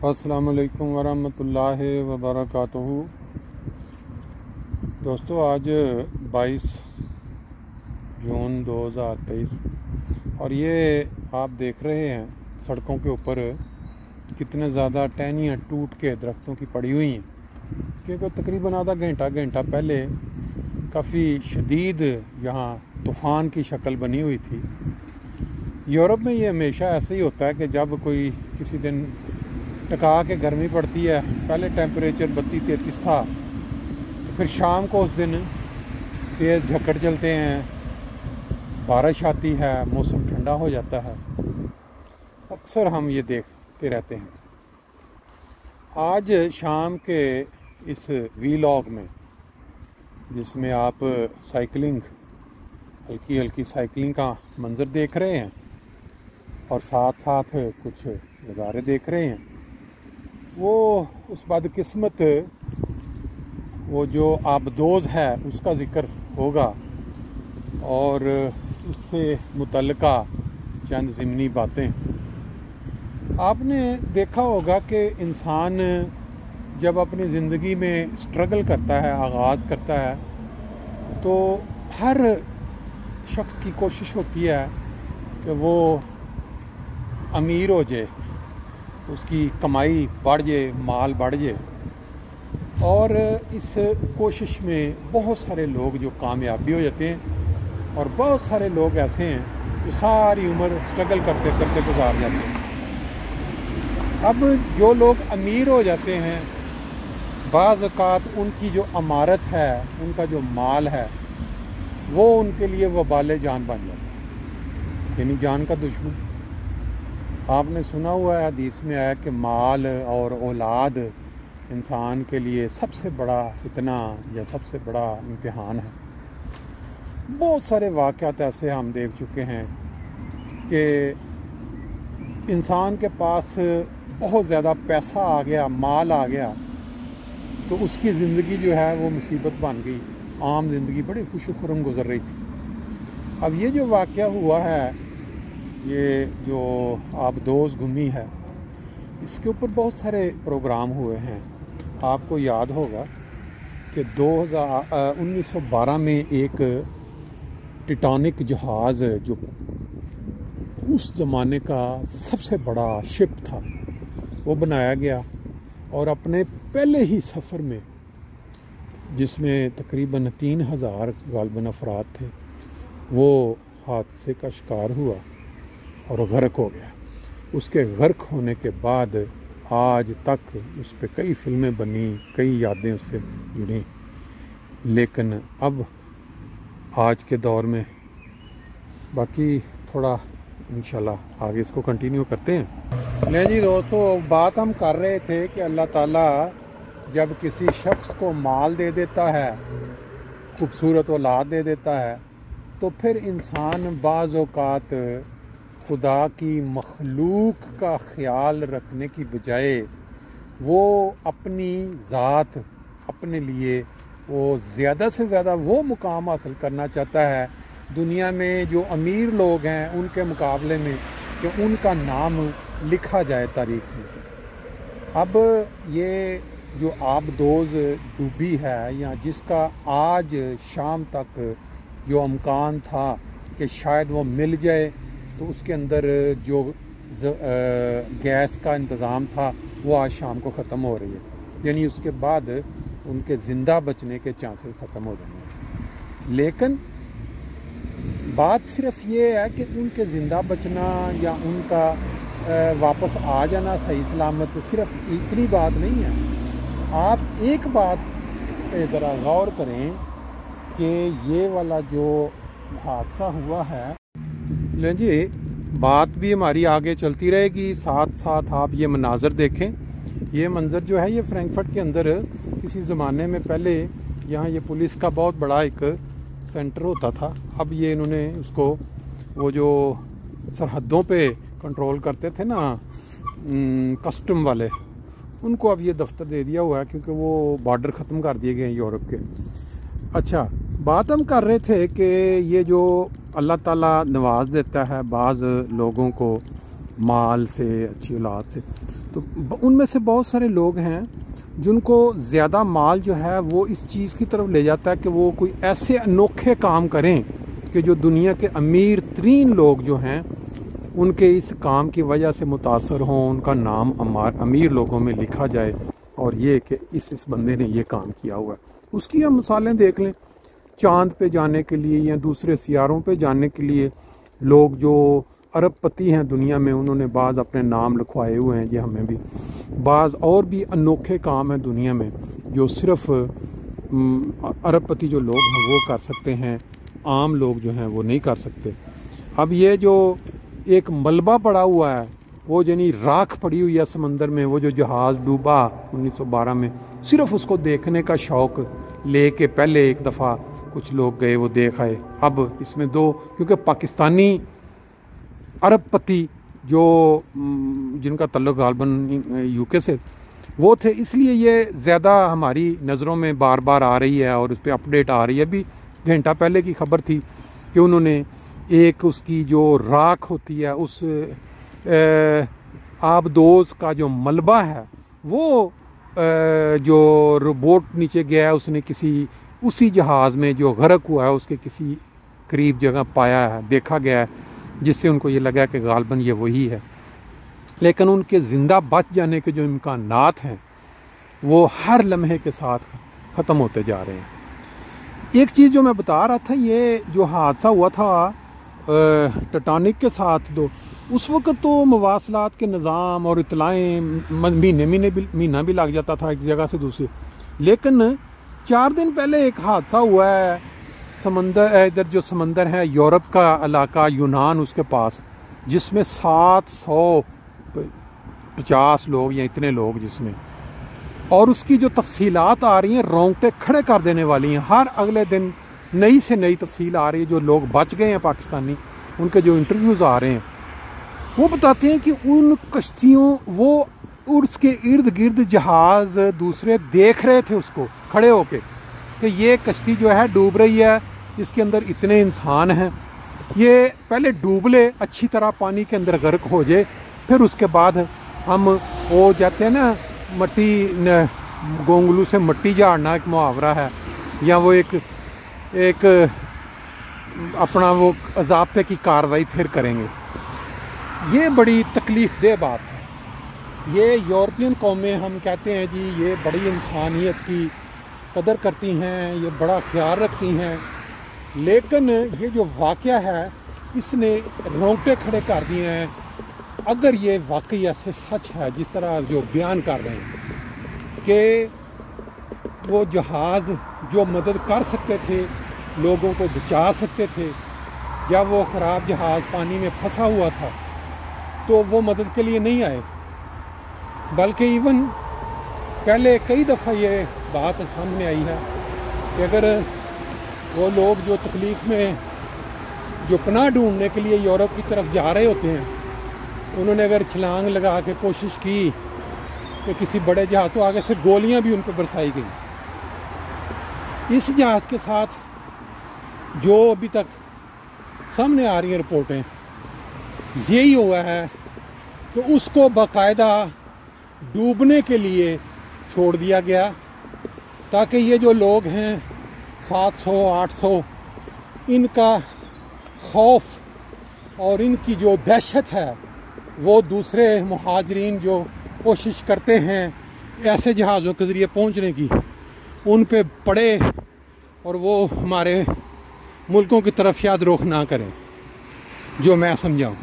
अस्सलाम वालेकुम वरहमतुल्लाहि वबरकातुहू। दोस्तों, आज 22 जून 2023 और ये आप देख रहे हैं सड़कों के ऊपर कितने ज़्यादा टहनियाँ टूट के दरख्तों की पड़ी हुई हैं, क्योंकि तकरीबन आधा घंटा पहले काफ़ी शदीद यहाँ तूफ़ान की शक्ल बनी हुई थी। यूरोप में ये हमेशा ऐसे ही होता है कि जब कोई किसी दिन टका के गर्मी पड़ती है, पहले टेम्परेचर 32-33 था, तो फिर शाम को उस दिन तेज़ झक्कड़ चलते हैं, बारिश आती है, मौसम ठंडा हो जाता है। अक्सर हम ये देखते रहते हैं। आज शाम के इस वीलॉग में, जिसमें आप साइकिलिंग, हल्की हल्की साइकिलिंग का मंज़र देख रहे हैं और साथ साथ कुछ नज़ारे देख रहे हैं, वो उस बदकिस्मत वो जो आबदोज़ है उसका ज़िक्र होगा और उससे मुतल्लिका चंद ज़िमनी बातें। आपने देखा होगा कि इंसान जब अपनी ज़िंदगी में स्ट्रगल करता है, आगाज़ करता है, तो हर शख्स की कोशिश होती है कि वो अमीर हो जाए, उसकी कमाई बढ़ जाए, माल बढ़ जाए। और इस कोशिश में बहुत सारे लोग जो कामयाब भी हो जाते हैं और बहुत सारे लोग ऐसे हैं जो सारी उम्र स्ट्रगल करते करते गुजार जाते हैं। अब जो लोग अमीर हो जाते हैं, बाज़ औक़ात उनकी जो अमारत है, उनका जो माल है, वो उनके लिए वबाल जान बन जाता है, यानी जान का दुश्मन। आपने सुना हुआ है, हदीस में आया कि माल और औलाद इंसान के लिए सबसे बड़ा फितना या सबसे बड़ा इम्तिहान है। बहुत सारे वाक़यात ऐसे हम देख चुके हैं कि इंसान के पास बहुत ज़्यादा पैसा आ गया, माल आ गया, तो उसकी ज़िंदगी जो है वो मुसीबत बन गई। आम ज़िंदगी बड़ी खुशखुरम गुजर रही थी। अब ये जो वाक़या हुआ है, ये जो आबदोज़ गुमी है, इसके ऊपर बहुत सारे प्रोग्राम हुए हैं। आपको याद होगा कि 1912 में एक टिटानिक जहाज़, जो उस ज़माने का सबसे बड़ा शिप था, वो बनाया गया और अपने पहले ही सफ़र में, जिसमें तकरीबन 3000 गालिबन अफराद थे, वो हादसे का शिकार हुआ और गर्क हो गया। उसके गर्क होने के बाद आज तक उस पर कई फिल्में बनी, कई यादें उससे जुड़ी, लेकिन अब आज के दौर में बाकी थोड़ा इंशाल्लाह आगे इसको कंटिन्यू करते हैं। नहीं जी दोस्तों, बात हम कर रहे थे कि अल्लाह ताला जब किसी शख्स को माल दे देता है, खूबसूरत औलाद दे देता है, तो फिर इंसान बाज़ औक़ात खुदा की मखलूक का ख्याल रखने की बजाय वो अपनी ज़ात, अपने लिए वो ज़्यादा से ज़्यादा वो मुकाम हासिल करना चाहता है दुनिया में जो अमीर लोग हैं उनके मुकाबले में, कि उनका नाम लिखा जाए तारीख़ में। अब ये जो आबदोज़ डूबी है, या जिसका आज शाम तक जो इम्कान था कि शायद वो मिल जाए, तो उसके अंदर जो गैस का इंतज़ाम था वो आज शाम को ख़त्म हो रही है, यानी उसके बाद उनके ज़िंदा बचने के चांसेस ख़त्म हो जाएंगे। लेकिन बात सिर्फ ये है कि उनके ज़िंदा बचना या उनका वापस आ जाना सही सलामत, सिर्फ इतनी बात नहीं है। आप एक बात पे ज़रा गौर करें कि ये वाला जो हादसा हुआ है, लें जी, बात भी हमारी आगे चलती रहेगी, साथ साथ आप ये मनाज़र देखें। ये मंज़र जो है, ये फ्रैंकफर्ट के अंदर किसी ज़माने में पहले यहाँ ये पुलिस का बहुत बड़ा एक सेंटर होता था। अब ये इन्होंने उसको, वो जो सरहदों पे कंट्रोल करते थे ना, कस्टम वाले, उनको अब ये दफ्तर दे दिया हुआ है, क्योंकि वो बॉर्डर ख़त्म कर दिए गए हैं यूरोप के। अच्छा, बात हम कर रहे थे कि ये जो अल्लाह ताला नवाज देता है बाज़ लोगों को مال سے، اچھی اولاد سے. تو ان میں سے بہت سارے لوگ ہیں جن کو زیادہ مال جو ہے وہ اس چیز کی طرف لے جاتا ہے کہ وہ کوئی ایسے انوکھے کام کریں کہ جو دنیا کے امیر ترین لوگ جو ہیں ان کے اس کام کی وجہ سے متاثر ہوں، ان کا نام امیر لوگوں میں لکھا جائے، اور یہ کہ اس بندے نے یہ کام کیا ہوا ہے. اس کی ہم مثالیں دیکھ لیں. چاند پہ جانے کے لیے یا دوسرے سیاروں پہ جانے کے لیے لوگ جو ارب پتی ہیں دنیا میں، انہوں نے بعض اپنے نام لکھوائے ہوئے ہیں. یہ ہمیں بھی بعض اور بھی انوکھے کام ہیں دنیا میں جو صرف ارب پتی جو لوگ ہیں وہ کر سکتے ہیں، عام لوگ جو ہیں وہ نہیں کر سکتے. اب یہ جو ایک ملبہ پڑا ہوا ہے، وہ یعنی راکھ پڑی ہوئی ہے سمندر میں، وہ جو جہاز ڈوبا 1912 میں، صرف اس کو دیکھنے کا شوق لے کے پہلے ایک دفعہ کچھ لوگ گئے، وہ دیکھ آئے. اب اس میں دو، کیونکہ پاکستانی عرب پتی جو جن کا تعلق غالباً یو کے سے وہ تھے، اس لیے یہ زیادہ ہماری نظروں میں بار بار آ رہی ہے اور اس پہ اپڈیٹ آ رہی ہے. ابھی گھنٹہ پہلے کی خبر تھی کہ انہوں نے ایک اس کی جو راکھ ہوتی ہے، اس آبدوز کا جو ملبہ ہے، وہ جو روبوٹ نیچے گیا ہے، اس نے اسی جہاز میں جو غرق ہوا ہے اس کے کسی قریب جگہ پایا ہے، دیکھا گیا ہے، جس سے ان کو یہ لگا کہ غالباً یہ وہی ہے. لیکن ان کے زندہ بچ جانے کے جو امکانات ہیں وہ ہر لمحے کے ساتھ ختم ہوتے جا رہے ہیں. ایک چیز جو میں بتا رہا تھا، یہ جو حادثہ ہوا تھا ٹیٹانک کے ساتھ، اس وقت تو مواصلات کے نظام اور اطلاعیں مہینہ بھی لگ جاتا تھا ایک جگہ سے دوسری. لیکن 4 دن پہلے ایک حادثہ ہوا ہے ادھر جو سمندر ہے یورپ کا علاقہ، یونان اس کے پاس، جس میں 750 لوگ یا اتنے لوگ جس میں، اور اس کی جو تفصیلات آ رہی ہیں رونگٹے کھڑے کر دینے والی ہیں. ہر اگلے دن نئی سے نئی تفصیل آ رہی ہے. جو لوگ بچ گئے ہیں پاکستانی، ان کے جو انٹرویوز آ رہے ہیں وہ بتاتے ہیں کہ ان کشتیوں وہ اس کے ارد گرد جہاز دوسرے دیکھ رہے تھے اس کو کھڑے ہو کے کہ یہ کشتی جو ہے ڈوب رہی ہے، اس کے اندر اتنے انسان ہیں، یہ پہلے ڈوب لے، اچھی طرح پانی کے اندر غرق ہو جائے، پھر اس کے بعد ہم وہ جاتے ہیں نا مٹی گونگلو سے مٹی جھاڑنا ایک محاورہ ہے، یا وہ ایک اپنا وہ ضابطے کی کارروائی پھر کریں گے. یہ بڑی تکلیف دہ بات ہے. یہ یورپین قومیں ہم کہتے ہیں جی یہ بڑی انسانیت کی قدر کرتی ہیں، یہ بڑا خیال رکھتی ہیں، لیکن یہ جو واقعہ ہے اس نے رونگٹے کھڑے کر دیے ہیں. اگر یہ واقعی ایسے سچ ہے جس طرح جو بیان کر رہے ہیں کہ وہ جہاز جو مدد کر سکتے تھے، لوگوں کو بچا سکتے تھے، یا وہ خراب جہاز پانی میں پھنسا ہوا تھا تو وہ مدد کے لیے نہیں آئے، بلکہ ایون پہلے کئی دفعہ یہ بات سامنے آئی ہے کہ اگر وہ لوگ جو تکلیف میں جو پناہ ڈھونڈنے کے لیے یورپ کی طرف جا رہے ہوتے ہیں، انہوں نے اگر چھلانگ لگا کے کوشش کی کہ کسی بڑے جہاز، تو آگے سے گولیاں بھی ان پہ برسائی گئیں. اس جہاز کے ساتھ جو ابھی تک سامنے آ رہی ہیں رپورٹیں، یہی ہوا ہے کہ اس کو باقاعدہ ڈوبنے کے لیے چھوڑ دیا گیا تاکہ یہ جو لوگ ہیں 700-800، ان کا خوف اور ان کی جو دہشت ہے وہ دوسرے مہاجرین جو کوشش کرتے ہیں ایسے جہازوں کے ذریعے پہنچنے کی، ان پہ پڑے اور وہ ہمارے ملکوں کی طرف یاد رخ نہ کریں، جو میں سمجھاؤں.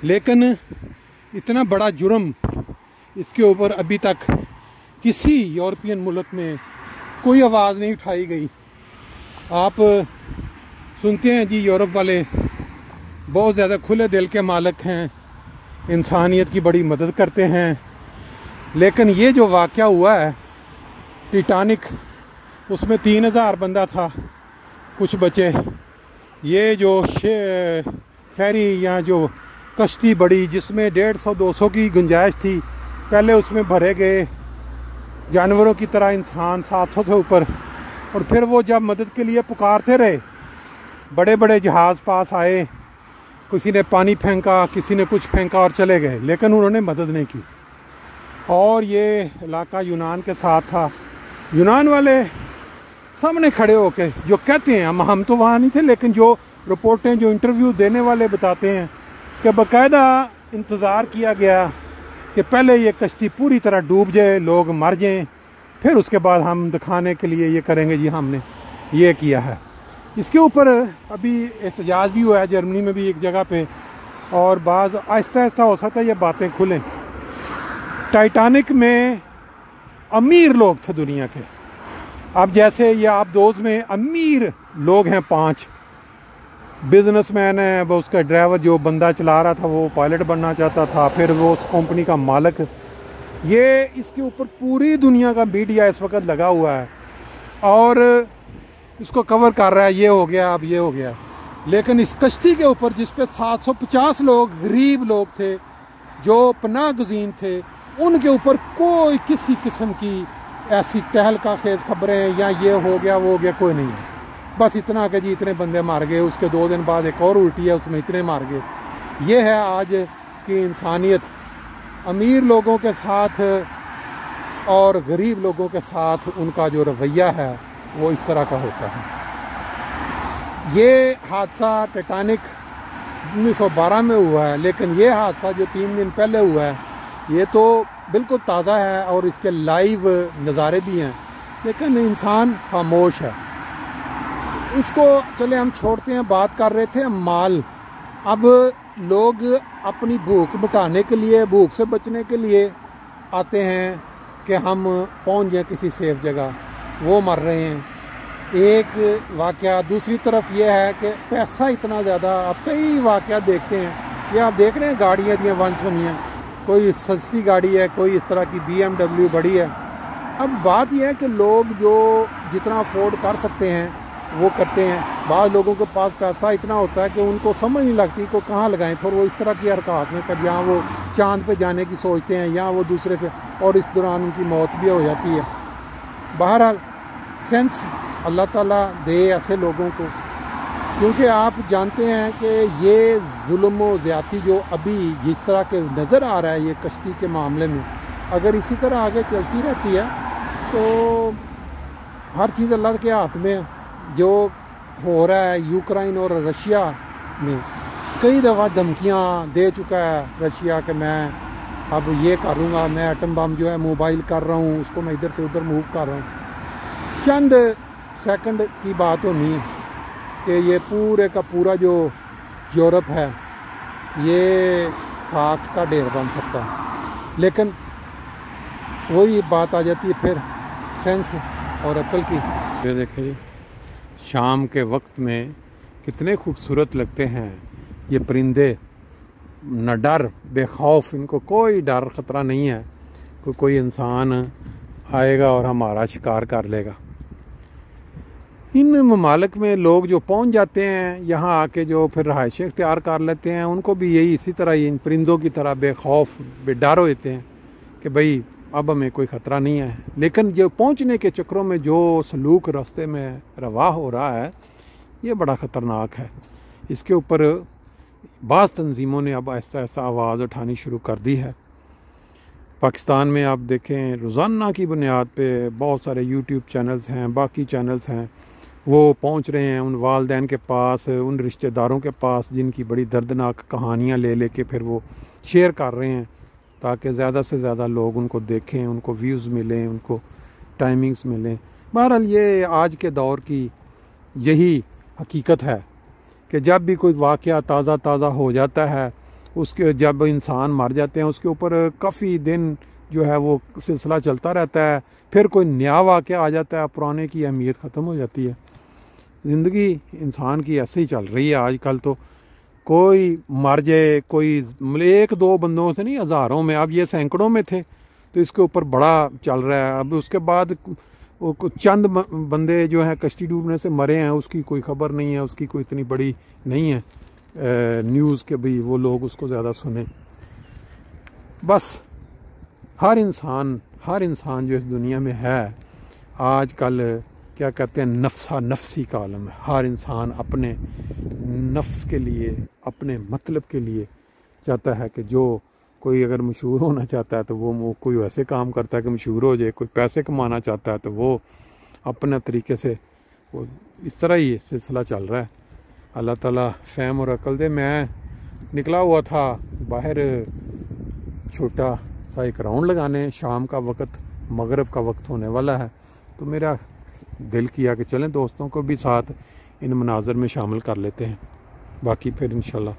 لیکن اتنا بڑا جرم، اس کے اوپر ابھی تک کسی یورپین ملک میں کوئی آواز نہیں اٹھائی گئی. آپ سنتے ہیں جی یورپ والے بہت زیادہ کھلے دل کے مالک ہیں، انسانیت کی بڑی مدد کرتے ہیں، لیکن یہ جو واقعہ ہوا ہے ٹیٹانک، اس میں 3000 بندہ تھا، کچھ بچے. یہ جو فیری یا جو کشتی بڑی جس میں 150-200 کی گنجائش تھی، پہلے اس میں بھرے گئے جانوروں کی طرح انسان 700 سے اوپر، اور پھر وہ جب مدد کے لیے پکارتے رہے، بڑے بڑے جہاز پاس آئے، किसी ने पानी फेंका, किसी ने कुछ फेंका और चले गए, लेकिन उन्होंने मदद नहीं की। और ये इलाका यूनान के साथ था। यूनान वाले सामने खड़े होके जो कहते हैं, हम तो वहाँ नहीं थे, लेकिन जो रिपोर्टें, जो इंटरव्यू देने वाले बताते हैं कि बाकायदा इंतज़ार किया गया कि पहले ये कश्ती पूरी तरह डूब जाए, लोग मर जाएं, फिर उसके बाद हम दिखाने के लिए ये करेंगे जी हमने ये किया है। इसके ऊपर अभी एहतजाज भी हुआ है जर्मनी में भी एक जगह पे, और बाज़ आहिस्ता आहिस्ता हो सकता है ये बातें खुलें। टाइटैनिक में अमीर लोग थे दुनिया के। अब जैसे ये आप दोस्त में अमीर लोग हैं 5 बिजनेसमैन है, वो उसका ड्राइवर जो बंदा चला रहा था वो पायलट बनना चाहता था, फिर वो उस कंपनी का मालिक। ये इसके ऊपर पूरी दुनिया का मीडिया इस वक्त लगा हुआ है और इसको कवर कर रहा है, ये हो गया, अब ये हो गया। लेकिन इस कश्ती के ऊपर जिस पे 750 लोग गरीब लोग थे जो पनाह गुज़ीन थे, उनके ऊपर कोई किसी किस्म की ऐसी तहलका खेज खबरें या ये हो गया वो हो गया कोई नहीं है। बस इतना कि जी इतने बंदे मार गए, उसके 2 दिन बाद एक और उल्टी है उसमें इतने मार गए। ये है आज की इंसानियत। अमीर लोगों के साथ और गरीब लोगों के साथ उनका जो रवैया है वो इस तरह का होता है। ये हादसा टाइटैनिक 1912 में हुआ है, लेकिन ये हादसा जो 3 दिन पहले हुआ है ये तो बिल्कुल ताज़ा है और इसके लाइव नज़ारे भी हैं, लेकिन इंसान खामोश है। इसको चले हम छोड़ते हैं। बात कर रहे थे माल। अब लोग अपनी भूख मिटाने के लिए, भूख से बचने के लिए आते हैं कि हम पहुंच जाएं किसी सेफ जगह, वो मर रहे हैं। एक वाक़या। दूसरी तरफ ये है कि पैसा इतना ज़्यादा, आप कई वाक़या देखते हैं, ये आप देख रहे हैं गाड़ियाँ दियाँ वन सुनियाँ, कोई सस्ती गाड़ी है, कोई इस तरह की BMW बड़ी है। अब बात यह है कि लोग जो जितना अफोर्ड कर सकते हैं वो करते हैं। बाद लोगों के पास पैसा इतना होता है कि उनको समझ नहीं लगती को कहाँ लगाएं, फिर वो इस तरह की हरकत में कभी यहाँ वो चांद पे जाने की सोचते हैं या वो दूसरे से, और इस दौरान उनकी मौत भी हो जाती है। बहरहाल सेंस अल्लाह ताला दे ऐसे लोगों को, क्योंकि आप जानते हैं कि ये जुल्म व ज़्यादती जो अभी जिस तरह के नज़र आ रहा है ये कश्ती के मामले में, अगर इसी तरह आगे चलती रहती है तो हर चीज़ अल्लाह के हाथ में है। जो हो रहा है यूक्रेन और रशिया में, कई दफ़ा धमकियाँ दे चुका है रशिया कि मैं अब ये करूँगा, मैं एटम बम जो है मोबाइल कर रहा हूँ, उसको मैं इधर से उधर मूव कर रहा हूँ। चंद सेकंड की बात होनी है कि ये पूरे का पूरा जो यूरोप है ये खाक का ढेर बन सकता है। लेकिन वही बात आ जाती है फिर सेंस और अक्ल की। ये देखिए शाम के वक्त में कितने खूबसूरत लगते हैं ये परिंदे, न डर, बेखौफ, इनको कोई डर ख़तरा नहीं है कोई इंसान आएगा और हमारा शिकार कर लेगा। इन ममालिक में लोग जो पहुंच जाते हैं यहाँ आके जो फिर रहायशें इख्तियार कर लेते हैं, उनको भी यही इसी तरह इन परिंदों की तरह बेखौफ बेडर होते हैं कि भाई अब हमें कोई ख़तरा नहीं है। लेकिन जो पहुंचने के चक्रों में जो सलूक रास्ते में रवा हो रहा है ये बड़ा ख़तरनाक है। इसके ऊपर बाज़ तंजीमों ने अब आहिस्ता आहिस्ता आवाज़ उठानी शुरू कर दी है। पाकिस्तान में आप देखें रोज़ाना की बुनियाद पे बहुत सारे यूट्यूब चैनल्स हैं, बाकी चैनल्स हैं, वो पहुंच रहे हैं उन वालदैन के पास, उन रिश्तेदारों के पास जिनकी बड़ी दर्दनाक कहानियाँ ले के फिर वो शेयर कर रहे हैं ताकि ज़्यादा से ज़्यादा लोग उनको देखें, उनको व्यूज़ मिलें, उनको टाइमिंग्स मिलें। बहरहाल ये आज के दौर की यही हकीकत है कि जब भी कोई वाक़या ताज़ा हो जाता है, उसके जब इंसान मर जाते हैं उसके ऊपर काफ़ी दिन जो है वो सिलसिला चलता रहता है, फिर कोई नया वाक़या आ जाता है, पुराने की अहमियत ख़त्म हो जाती है। ज़िंदगी इंसान की ऐसे ही चल रही है आजकल। तो कोई मर जाए, कोई 1-2 बंदों से नहीं, हज़ारों में, अब ये सैकड़ों में थे तो इसके ऊपर बड़ा चल रहा है। अब उसके बाद चंद बंदे जो हैं कश्ती डूबने से मरे हैं, उसकी कोई ख़बर नहीं है, उसकी कोई इतनी बड़ी नहीं है न्यूज़ के भाई वो लोग उसको ज़्यादा सुने। बस हर इंसान जो इस दुनिया में है आजकल क्या कहते हैं नफ्सा नफ्सी का आलम है। हर इंसान अपने نفس کے لیے، اپنے مطلب کے لیے چاہتا ہے کہ جو کوئی اگر مشہور ہونا چاہتا ہے تو وہ کوئی ویسے کام کرتا ہے کہ مشہور ہو جائے، کوئی پیسے کمانا چاہتا ہے تو وہ اپنے طریقے سے، وہ اس طرح ہی سلسلہ چل رہا ہے۔ اللہ تعالیٰ فہم اور عقل دے۔ میں نکلا ہوا تھا باہر چھوٹا سا ایک راؤنڈ لگانے، شام کا وقت، مغرب کا وقت ہونے والا ہے، تو میرا دل کیا کہ چلیں دوستوں کو بھی ساتھ ان مناظر میں شامل کر لیتے ہیں، باقی پھر انشاءاللہ